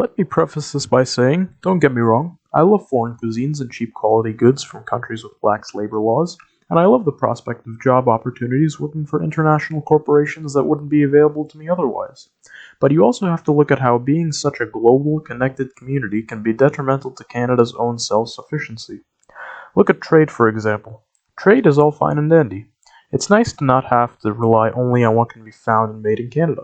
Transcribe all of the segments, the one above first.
Let me preface this by saying, don't get me wrong, I love foreign cuisines and cheap quality goods from countries with lax labor laws, and I love the prospect of job opportunities working for international corporations that wouldn't be available to me otherwise. But you also have to look at how being such a global, connected community can be detrimental to Canada's own self-sufficiency. Look at trade, for example. Trade is all fine and dandy. It's nice to not have to rely only on what can be found and made in Canada.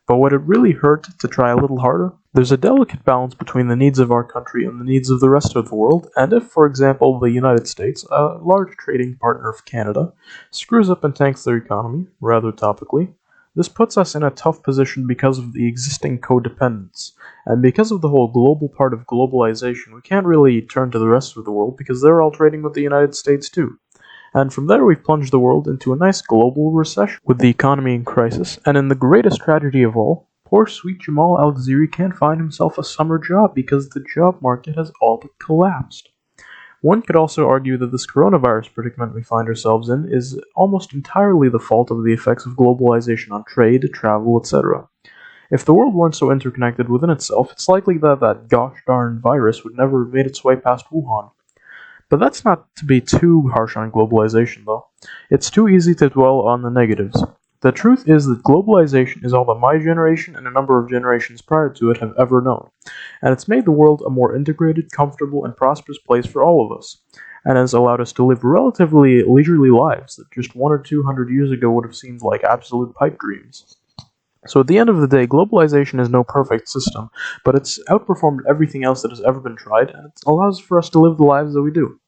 But would it really hurt to try a little harder? There's a delicate balance between the needs of our country and the needs of the rest of the world, and if, for example, the United States, a large trading partner of Canada, screws up and tanks their economy, rather topically, this puts us in a tough position because of the existing codependence, and because of the whole global part of globalization, we can't really turn to the rest of the world because they're all trading with the United States too. And from there we've plunged the world into a nice global recession, with the economy in crisis, and in the greatest tragedy of all, poor sweet Jamal al-Ghaziri can't find himself a summer job because the job market has all but collapsed. One could also argue that this coronavirus predicament we find ourselves in is almost entirely the fault of the effects of globalization on trade, travel, etc. If the world weren't so interconnected within itself, it's likely that that gosh darn virus would never have made its way past Wuhan. But that's not to be too harsh on globalization, though. It's too easy to dwell on the negatives. The truth is that globalization is all that my generation and a number of generations prior to it have ever known, and it's made the world a more integrated, comfortable, and prosperous place for all of us, and has allowed us to live relatively leisurely lives that just 100 or 200 years ago would have seemed like absolute pipe dreams. So at the end of the day, globalization is no perfect system, but it's outperformed everything else that has ever been tried, and it allows for us to live the lives that we do.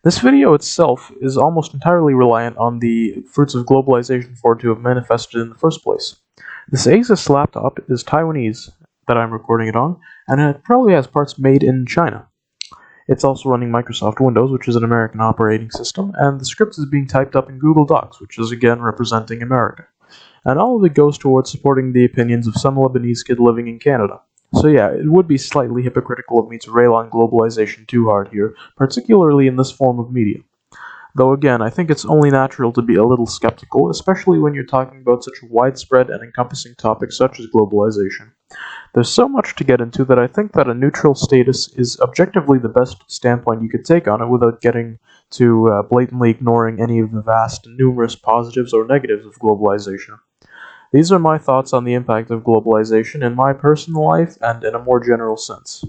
This video itself is almost entirely reliant on the fruits of globalization for it to have manifested in the first place. This Asus laptop is Taiwanese, that I'm recording it on, and it probably has parts made in China. It's also running Microsoft Windows, which is an American operating system, and the script is being typed up in Google Docs, which is again representing America. And all of it goes towards supporting the opinions of some Lebanese kid living in Canada. So yeah, it would be slightly hypocritical of me to rail on globalization too hard here, particularly in this form of media. Though again, I think it's only natural to be a little skeptical, especially when you're talking about such a widespread and encompassing topic such as globalization. There's so much to get into that I think that a neutral status is objectively the best standpoint you could take on it without getting to blatantly ignoring any of the vast and numerous positives or negatives of globalization. These are my thoughts on the impact of globalization in my personal life and in a more general sense.